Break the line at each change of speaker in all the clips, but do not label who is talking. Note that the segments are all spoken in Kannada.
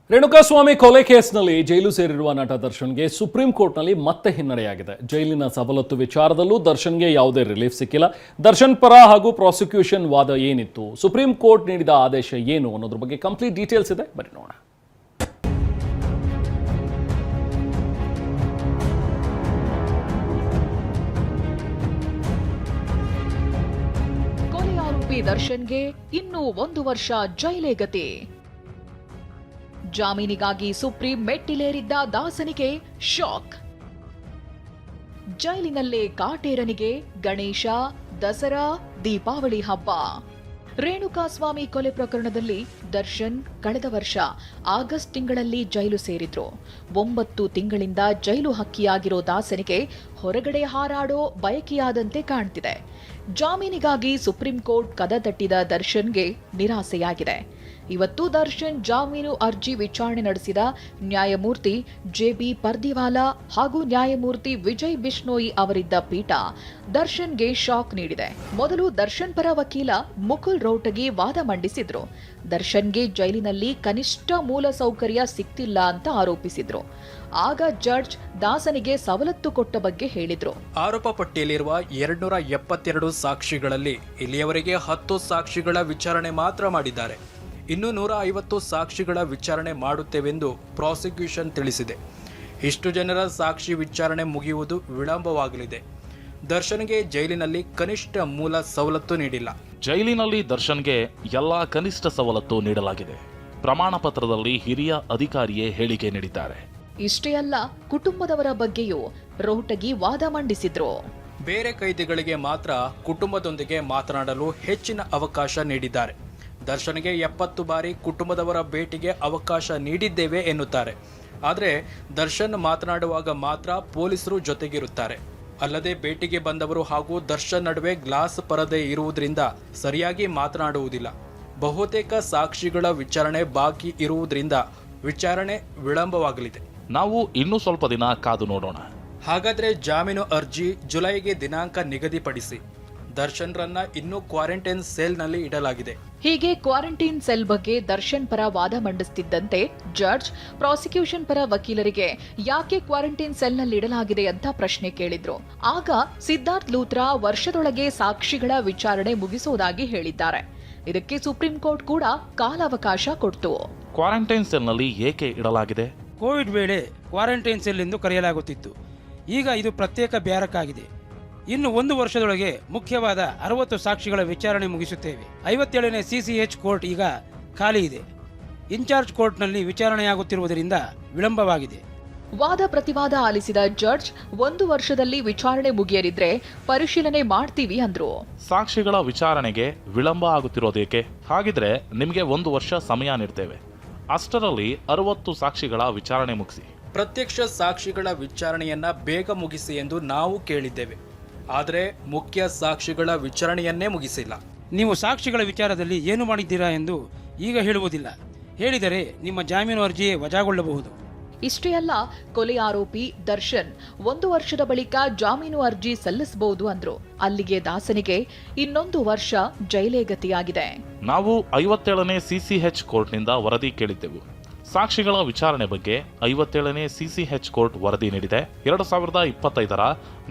ರೇಣುಕಾಸ್ವಾಮಿ ಕೊಲೆ ಕೇಸ್ನಲ್ಲಿ ಜೈಲು ಸೇರಿರುವ ನಟ ದರ್ಶನ್ಗೆ ಸುಪ್ರೀಂ ಕೋರ್ಟ್ನಲ್ಲಿ ಮತ್ತೆ ಹಿನ್ನಡೆಯಾಗಿದೆ. ಜೈಲಿನ ಸವಲತ್ತು ವಿಚಾರದಲ್ಲೂ ದರ್ಶನ್ಗೆ ಯಾವುದೇ ರಿಲೀಫ್ ಸಿಕ್ಕಿಲ್ಲ. ದರ್ಶನ್ ಪರ ಹಾಗೂ ಪ್ರಾಸಿಕ್ಯೂಷನ್ ವಾದ ಏನಿತ್ತು, ಸುಪ್ರೀಂ ಕೋರ್ಟ್ ನೀಡಿದ ಆದೇಶ ಏನು ಅನ್ನೋದ್ರ ಬಗ್ಗೆ ಕಂಪ್ಲೀಟ್ ಡೀಟೇಲ್ಸ್ ಇದೆ, ಬನ್ನಿ ನೋಡೋಣ.
ಕೊಲೆ ಆರೋಪಿ ದರ್ಶನ್ಗೆ ಇನ್ನೂ 1 ವರ್ಷ ಜೈಲೇ ಗತಿ. ಜಾಮೀನಿಗಾಗಿ ಸುಪ್ರೀಂ ಮೆಟ್ಟಿಲೇರಿದ್ದ ದಾಸನಿಗೆ ಶಾಕ್. ಜೈಲಿನಲ್ಲೇ ಕಾಟೇರನಿಗೆ ಗಣೇಶ, ದಸರಾ, ದೀಪಾವಳಿ ಹಬ್ಬ. ರೇಣುಕಾಸ್ವಾಮಿ ಕೊಲೆ ಪ್ರಕರಣದಲ್ಲಿ ದರ್ಶನ್ ಕಳೆದ ವರ್ಷ ಆಗಸ್ಟ್ ತಿಂಗಳಲ್ಲಿ ಜೈಲು ಸೇರಿದ್ರು. 9 ತಿಂಗಳಿಂದ ಜೈಲು ಹಕ್ಕಿಯಾಗಿರೋ ದಾಸನಿಗೆ ಹೊರಗಡೆ ಹಾರಾಡೋ ಬಯಕೆಯಾದಂತೆ ಕಾಣ್ತಿದೆ. ಜಾಮೀನಿಗಾಗಿ ಸುಪ್ರೀಂ ಕೋರ್ಟ್ ಕದ ತಟ್ಟಿದ ದರ್ಶನ್ಗೆ ನಿರಾಸೆಯಾಗಿದೆ. ಇವತ್ತು ದರ್ಶನ್ ಜಾಮೀನು ಅರ್ಜಿ ವಿಚಾರಣೆ ನಡೆಸಿದ ನ್ಯಾಯಮೂರ್ತಿ ಜೆಬಿ ಪರ್ದಿವಾಲಾ ಹಾಗೂ ನ್ಯಾಯಮೂರ್ತಿ ವಿಜಯ್ ಬಿಷ್ಣೋಯಿ ಅವರಿದ್ದ ಪೀಠ ದರ್ಶನ್ಗೆ ಶಾಕ್ ನೀಡಿದೆ. ಮೊದಲು ದರ್ಶನ್ ಪರ ವಕೀಲ ಮುಕುಲ್ ರೋಟಗಿ ವಾದ ಮಂಡಿಸಿದ್ರು. ದರ್ಶನ್ಗೆ ಜೈಲಿನಲ್ಲಿ ಕನಿಷ್ಠ ಮೂಲ ಸೌಕರ್ಯ ಸಿಕ್ತಿಲ್ಲ ಅಂತ ಆರೋಪಿಸಿದ್ರು. ಆಗ ಜಡ್ಜ್ ದಾಸನಿಗೆ ಸವಲತ್ತು ಕೊಟ್ಟ ಬಗ್ಗೆ ಹೇಳಿದ್ರು.
ಆರೋಪ ಪಟ್ಟಿಯಲ್ಲಿರುವ 272 ಸಾಕ್ಷಿಗಳಲ್ಲಿ ಇಲ್ಲಿಯವರೆಗೆ 10 ಸಾಕ್ಷಿಗಳ ವಿಚಾರಣೆ ಮಾತ್ರ ಮಾಡಿದ್ದಾರೆ. ಇನ್ನು 150 ಸಾಕ್ಷಿಗಳ ವಿಚಾರಣೆ ಮಾಡುತ್ತೇವೆಂದು ಪ್ರಾಸಿಕ್ಯೂಷನ್ ತಿಳಿಸಿದೆ. ಇಷ್ಟು ಜನರ ಸಾಕ್ಷಿ ವಿಚಾರಣೆ ಮುಗಿಯುವುದು ವಿಳಂಬವಾಗಲಿದೆ. ದರ್ಶನ್ಗೆ ಜೈಲಿನಲ್ಲಿ ಕನಿಷ್ಠ ಮೂಲ ಸವಲತ್ತು ನೀಡಿಲ್ಲ.
ಜೈಲಿನಲ್ಲಿ ದರ್ಶನ್ಗೆ ಎಲ್ಲಾ ಕನಿಷ್ಠ ಸವಲತ್ತು ನೀಡಲಾಗಿದೆ. ಪ್ರಮಾಣ ಪತ್ರದಲ್ಲಿ ಹಿರಿಯ ಅಧಿಕಾರಿಯೇ ಹೇಳಿಕೆ ನೀಡಿದ್ದಾರೆ.
ಇಷ್ಟೇ ಅಲ್ಲ, ಕುಟುಂಬದವರ ಬಗ್ಗೆಯೂ ರೋಟಗಿ ವಾದ ಮಂಡಿಸಿದ್ರು.
ಬೇರೆ ಕೈದಿಗಳಿಗೆ ಮಾತ್ರ ಕುಟುಂಬದೊಂದಿಗೆ ಮಾತನಾಡಲು ಹೆಚ್ಚಿನ ಅವಕಾಶ ನೀಡಿದ್ದಾರೆ. ದರ್ಶನ್ಗೆ 70 ಬಾರಿ ಕುಟುಂಬದವರ ಭೇಟಿಗೆ ಅವಕಾಶ ನೀಡಿದ್ದೇವೆ ಎನ್ನುತ್ತಾರೆ. ಆದರೆ ದರ್ಶನ್ ಮಾತನಾಡುವಾಗ ಮಾತ್ರ ಪೊಲೀಸರು ಜೊತೆಗಿರುತ್ತಾರೆ. ಅಲ್ಲದೆ ಭೇಟಿಗೆ ಬಂದವರು ಹಾಗೂ ದರ್ಶನ್ ನಡುವೆ ಗ್ಲಾಸ್ ಪರದೆ ಇರುವುದರಿಂದ ಸರಿಯಾಗಿ ಮಾತನಾಡುವುದಿಲ್ಲ. ಬಹುತೇಕ ಸಾಕ್ಷಿಗಳ ವಿಚಾರಣೆ ಬಾಕಿ ಇರುವುದರಿಂದ ವಿಚಾರಣೆ ವಿಳಂಬವಾಗಲಿದೆ.
ನಾವು ಇನ್ನೂ ಸ್ವಲ್ಪ ದಿನ ಕಾದು ನೋಡೋಣ.
ಹಾಗಾದ್ರೆ ಜಾಮೀನು ಅರ್ಜಿ ಜುಲೈಗೆ ದಿನಾಂಕ ನಿಗದಿಪಡಿಸಿ. ದರ್ಶನ್ ರನ್ನ ಇನ್ನೂ ಕ್ವಾರಂಟೈನ್ ಸೆಲ್ನಲ್ಲಿ ಇಡಲಾಗಿದೆ.
ಹೀಗೆ ಕ್ವಾರಂಟೈನ್ ಸೆಲ್ ಬಗ್ಗೆ ದರ್ಶನ್ ಪರ ವಾದ ಮಂಡಿಸುತ್ತಿದ್ದಂತೆ ಜಡ್ಜ್ ಪ್ರಾಸಿಕ್ಯೂಷನ್ ಪರ ವಕೀಲರಿಗೆ ಯಾಕೆ ಕ್ವಾರಂಟೈನ್ ಸೆಲ್ನಲ್ಲಿ ಇಡಲಾಗಿದೆ ಅಂತ ಪ್ರಶ್ನೆ ಕೇಳಿದ್ರು. ಆಗ ಸಿದ್ಧಾರ್ಥ್ ಲೂಥ್ರಾ ವರ್ಷದೊಳಗೆ ಸಾಕ್ಷಿಗಳ ವಿಚಾರಣೆ ಮುಗಿಸೋದಾಗಿ ಹೇಳಿದ್ದಾರೆ. ಇದಕ್ಕೆ ಸುಪ್ರೀಂ ಕೋರ್ಟ್ ಕೂಡ ಕಾಲಾವಕಾಶ ಕೊಡ್ತು.
ಕ್ವಾರಂಟೈನ್ ಸೆಲ್ನಲ್ಲಿ ಏಕೆ ಇಡಲಾಗಿದೆ?
ಕೋವಿಡ್ ವೇಳೆ ಕ್ವಾರಂಟೈನ್ ಸೆಲ್ ಎಂದು ಕರೆಯಲಾಗುತ್ತಿತ್ತು. ಈಗ ಇದು ಪ್ರತ್ಯೇಕ ಬ್ಯಾರಕ್ ಆಗಿದೆ. ಇನ್ನು 1 ವರ್ಷದೊಳಗೆ ಮುಖ್ಯವಾದ 60 ಸಾಕ್ಷಿಗಳ ವಿಚಾರಣೆ ಮುಗಿಸುತ್ತೇವೆ. 57ನೇ CCH ಕೋರ್ಟ್ ಈಗ ಖಾಲಿ ಇದೆ. ಇನ್ಚಾರ್ಜ್ ಕೋರ್ಟ್ನಲ್ಲಿ ವಿಚಾರಣೆಯಾಗುತ್ತಿರುವುದರಿಂದ ವಿಳಂಬವಾಗಿದೆ.
ವಾದ ಪ್ರತಿವಾದ ಆಲಿಸಿದ ಜಡ್ಜ್ 1 ವರ್ಷದಲ್ಲಿ ವಿಚಾರಣೆ ಮುಗಿಯಲಿದ್ರೆ ಪರಿಶೀಲನೆ ಮಾಡ್ತೀವಿ ಅಂದ್ರು.
ಸಾಕ್ಷಿಗಳ ವಿಚಾರಣೆಗೆ ವಿಳಂಬ ಆಗುತ್ತಿರೋದೇಕೆ? ಹಾಗಿದ್ರೆ ನಿಮಗೆ 1 ವರ್ಷ ಸಮಯ ನೀಡ್ತೇವೆ. ಅಷ್ಟರಲ್ಲಿ 60 ಸಾಕ್ಷಿಗಳ ವಿಚಾರಣೆ ಮುಗಿಸಿ.
ಪ್ರತ್ಯಕ್ಷ ಸಾಕ್ಷಿಗಳ ವಿಚಾರಣೆಯನ್ನ ಬೇಗ ಮುಗಿಸಿ ಎಂದು ನಾವು ಕೇಳಿದ್ದೇವೆ. ಆದರೆ ಮುಖ್ಯ ಸಾಕ್ಷಿಗಳ ವಿಚಾರಣೆಯನ್ನೇ ಮುಗಿಸಿಲ್ಲ.
ನೀವು ಸಾಕ್ಷಿಗಳ ವಿಚಾರದಲ್ಲಿ ಏನು ಮಾಡಿದ್ದೀರಾ ಎಂದು ಈಗ ಹೇಳುವುದಿಲ್ಲ. ಹೇಳಿದರೆ ನಿಮ್ಮ ಜಾಮೀನು ಅರ್ಜಿಯೇ ವಜಾಗೊಳ್ಳಬಹುದು.
ಇಷ್ಟೇ ಅಲ್ಲ, ಕೊಲೆ ಆರೋಪಿ ದರ್ಶನ್ 1 ವರ್ಷದ ಬಳಿಕ ಜಾಮೀನು ಅರ್ಜಿ ಸಲ್ಲಿಸಬಹುದು ಅಂದ್ರು. ಅಲ್ಲಿಗೆ ದಾಸನಿಗೆ ಇನ್ನೊಂದು ವರ್ಷ ಜೈಲೇ ಗತಿಯಾಗಿದೆ.
ನಾವು 57ನೇ CCH ಕೋರ್ಟ್ನಿಂದ ವರದಿ ಕೇಳಿದ್ದೆವು. ಸಾಕ್ಷಿಗಳ ವಿಚಾರಣೆ ಬಗ್ಗೆ 57ನೇ CCH ಕೋರ್ಟ್ ವರದಿ ನೀಡಿದೆ. 2025ರ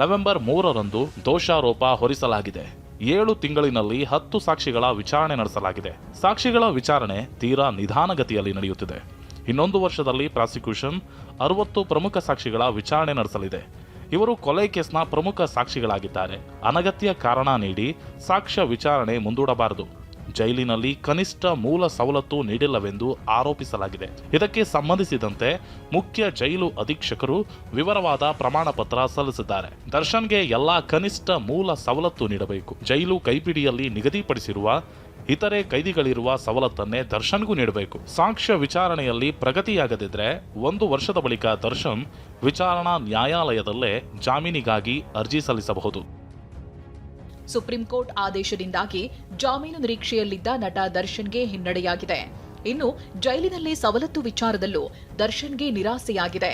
ನವೆಂಬರ್ 3ರಂದು ದೋಷಾರೋಪ ಹೊರಿಸಲಾಗಿದೆ. 7 ತಿಂಗಳಿನಲ್ಲಿ 10 ಸಾಕ್ಷಿಗಳ ವಿಚಾರಣೆ ನಡೆಸಲಾಗಿದೆ. ಸಾಕ್ಷಿಗಳ ವಿಚಾರಣೆ ತೀರಾ ನಿಧಾನಗತಿಯಲ್ಲಿ ನಡೆಯುತ್ತಿದೆ. ಇನ್ನೊಂದು ವರ್ಷದಲ್ಲಿ ಪ್ರಾಸಿಕ್ಯೂಷನ್ 60 ಪ್ರಮುಖ ಸಾಕ್ಷಿಗಳ ವಿಚಾರಣೆ ನಡೆಸಲಿದೆ. ಇವರು ಕೊಲೆ ಕೇಸ್ನ ಪ್ರಮುಖ ಸಾಕ್ಷಿಗಳಾಗಿದ್ದಾರೆ. ಅನಗತ್ಯ ಕಾರಣ ನೀಡಿ ಸಾಕ್ಷ್ಯ ವಿಚಾರಣೆ ಮುಂದೂಡಬಾರದು. ಜೈಲಿನಲ್ಲಿ ಕನಿಷ್ಠ ಮೂಲ ಸವಲತ್ತು ನೀಡಿಲ್ಲವೆಂದು ಆರೋಪಿಸಲಾಗಿದೆ. ಇದಕ್ಕೆ ಸಂಬಂಧಿಸಿದಂತೆ ಮುಖ್ಯ ಜೈಲು ಅಧೀಕ್ಷಕರು ವಿವರವಾದ ಪ್ರಮಾಣ ಪತ್ರ ಸಲ್ಲಿಸಿದ್ದಾರೆ. ದರ್ಶನ್ಗೆ ಎಲ್ಲಾ ಕನಿಷ್ಠ ಮೂಲ ಸವಲತ್ತು ನೀಡಬೇಕು. ಜೈಲು ಕೈಪಿಡಿಯಲ್ಲಿ ನಿಗದಿಪಡಿಸಿರುವ ಇತರೆ ಕೈದಿಗಳಿರುವ ಸವಲತ್ತನ್ನೇ ದರ್ಶನ್ಗೂ ನೀಡಬೇಕು. ಸಾಕ್ಷ್ಯ ವಿಚಾರಣೆಯಲ್ಲಿ ಪ್ರಗತಿಯಾಗದಿದ್ರೆ 1 ವರ್ಷದ ಬಳಿಕ ದರ್ಶನ್ ವಿಚಾರಣಾ ನ್ಯಾಯಾಲಯದಲ್ಲೇ ಜಾಮೀನಿಗಾಗಿ ಅರ್ಜಿ ಸಲ್ಲಿಸಬಹುದು.
ಸುಪ್ರೀಂ ಕೋರ್ಟ್ ಆದೇಶದಿಂದಾಗಿ ಜಾಮೀನು ನಿರೀಕ್ಷೆಯಲ್ಲಿದ್ದ ನಟ ದರ್ಶನ್ಗೆ ಹಿನ್ನಡೆಯಾಗಿದೆ. ಇನ್ನು ಜೈಲಿನಲ್ಲಿ ಸವಲತ್ತು ವಿಚಾರದಲ್ಲೂ ದರ್ಶನ್ಗೆ ನಿರಾಸೆಯಾಗಿದೆ.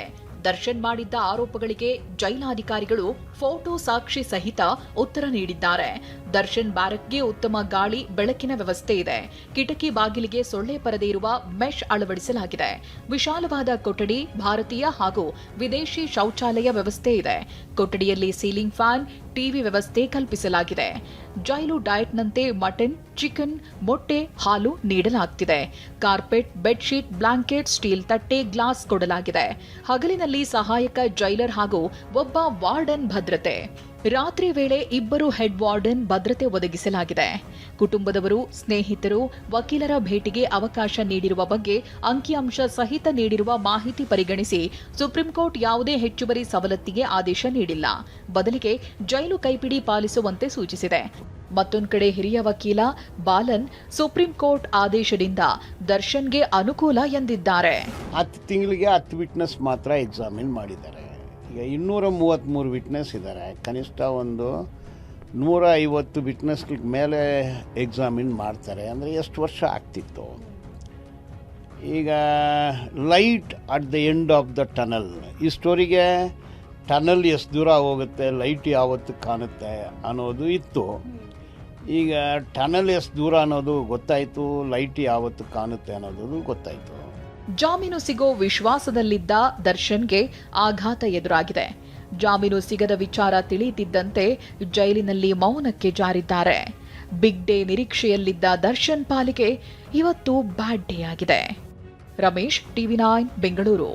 ದರ್ಶನ್ ಮಾಡಿದ್ದ ಆರೋಪಗಳಿಗೆ ಜೈಲಾಧಿಕಾರಿಗಳು ಫೋಟೋ ಸಾಕ್ಷಿ ಸಹಿತ ಉತ್ತರ ನೀಡಿದ್ದಾರೆ. ದರ್ಶನ್ ಬ್ಯಾರಕ್ಗೆ ಉತ್ತಮ ಗಾಳಿ ಬೆಳಕಿನ ವ್ಯವಸ್ಥೆ ಇದೆ. ಕಿಟಕಿ ಬಾಗಿಲಿಗೆ ಸೊಳ್ಳೆ ಪರದೆ ಇರುವ ಮೆಶ್ ಅಳವಡಿಸಲಾಗಿದೆ. ವಿಶಾಲವಾದ ಕೊಠಡಿ, ಭಾರತೀಯ ಹಾಗೂ ವಿದೇಶಿ ಶೌಚಾಲಯ ವ್ಯವಸ್ಥೆ ಇದೆ. ಕೊಠಡಿಯಲ್ಲಿ ಸೀಲಿಂಗ್ ಫ್ಯಾನ್, ಟಿವಿ ವ್ಯವಸ್ಥೆ ಕಲ್ಪಿಸಲಾಗಿದೆ. ಜೈಲು ಡಯಟ್ನಂತೆ ಮಟನ್, ಚಿಕನ್, ಮೊಟ್ಟೆ, ಹಾಲು ನೀಡಲಾಗುತ್ತಿದೆ. ಕಾರ್ಪೆಟ್, ಬೆಡ್ಶೀಟ್, ಬ್ಲಾಂಕೆಟ್, ಸ್ಟೀಲ್ ತಟ್ಟೆ, ಗ್ಲಾಸ್ ಕೊಡಲಾಗಿದೆ. ಹಗಲಿನಲ್ಲಿ ಸಹಾಯಕ ಜೈಲರ್ ಹಾಗೂ ಒಬ್ಬ ವಾರ್ಡನ್ ಭದ್ರತೆ. ರಾತ್ರಿ ವೇಳೆ 2 ಹೆಡ್ ವಾರ್ಡನ್ ಭದ್ರತೆ ಒದಗಿಸಲಾಗಿದೆ. ಕುಟುಂಬದವರು, ಸ್ನೇಹಿತರು, ವಕೀಲರ ಭೇಟಿಗೆ ಅವಕಾಶ ನೀಡಿರುವ ಬಗ್ಗೆ ಅಂಕಿಅಂಶ ಸಹಿತ ನೀಡಿರುವ ಮಾಹಿತಿ ಪರಿಗಣಿಸಿ ಸುಪ್ರೀಂಕೋರ್ಟ್ ಯಾವುದೇ ಹೆಚ್ಚುವರಿ ಸವಲತ್ತಿಗೆ ಆದೇಶ ನೀಡಿಲ್ಲ. ಬದಲಿಗೆ ಜೈಲು ಕೈಪಿಡಿ ಪಾಲಿಸುವಂತೆ ಸೂಚಿಸಿದೆ. ಮತ್ತೊಂದು ಕಡೆ ಹಿರಿಯ ವಕೀಲ ಬಾಲನ್ ಸುಪ್ರೀಂ ಕೋರ್ಟ್ ಆದೇಶದಿಂದ ದರ್ಶನ್ಗೆ ಅನುಕೂಲ ಎಂದಿದ್ದಾರೆ.
10 ತಿಂಗಳಿಗೆ 10 ವಿಟ್ನೆಸ್ ಮಾತ್ರ ಎಕ್ಸಾಮಿನ್ ಮಾಡಿದ್ದಾರೆ. ಈಗ 233 ವಿಟ್ನೆಸ್ ಇದ್ದಾರೆ. ಕನಿಷ್ಠ ಒಂದು 150 ವಿಟ್ನೆಸ್ಗಳ ಮೇಲೆ ಎಕ್ಸಾಮಿನ್ ಮಾಡ್ತಾರೆ. ಅಂದರೆ ಎಷ್ಟು ವರ್ಷ ಆಗ್ತಿತ್ತು? ಈಗ light at the end of the tunnel. ಈ ಸ್ಟೋರಿಗೆ ಟನಲ್ ಎಷ್ಟು ದೂರ ಹೋಗುತ್ತೆ, ಲೈಟ್ ಯಾವತ್ತು ಕಾಣುತ್ತೆ ಅನ್ನೋದು ಇತ್ತು. ಈಗ ಟನಲ್ ಎಷ್ಟು ದೂರ ಅನ್ನೋದು ಗೊತ್ತಾಯಿತು, ಲೈಟ್ ಯಾವತ್ತು ಕಾಣುತ್ತೆ ಅನ್ನೋದು ಗೊತ್ತಾಯಿತು.
ಜಾಮೀನು ಸಿಗೋ ವಿಶ್ವಾಸದಲ್ಲಿದ್ದ ದರ್ಶನ್ಗೆ ಆಘಾತ ಎದುರಾಗಿದೆ. ಜಾಮೀನು ಸಿಗದ ವಿಚಾರ ತಿಳಿಯುತ್ತಿದ್ದಂತೆ ಜೈಲಿನಲ್ಲಿ ಮೌನಕ್ಕೆ ಜಾರಿದ್ದಾರೆ. ಬಿಗ್ ಡೇ ನಿರೀಕ್ಷೆಯಲ್ಲಿದ್ದ ದರ್ಶನ್ ಪಾಲಿಗೆ ಇವತ್ತು ಬ್ಯಾಡ್ ಡೇ ಆಗಿದೆ. ರಮೇಶ್, ಟಿವಿ9 ಬೆಂಗಳೂರು.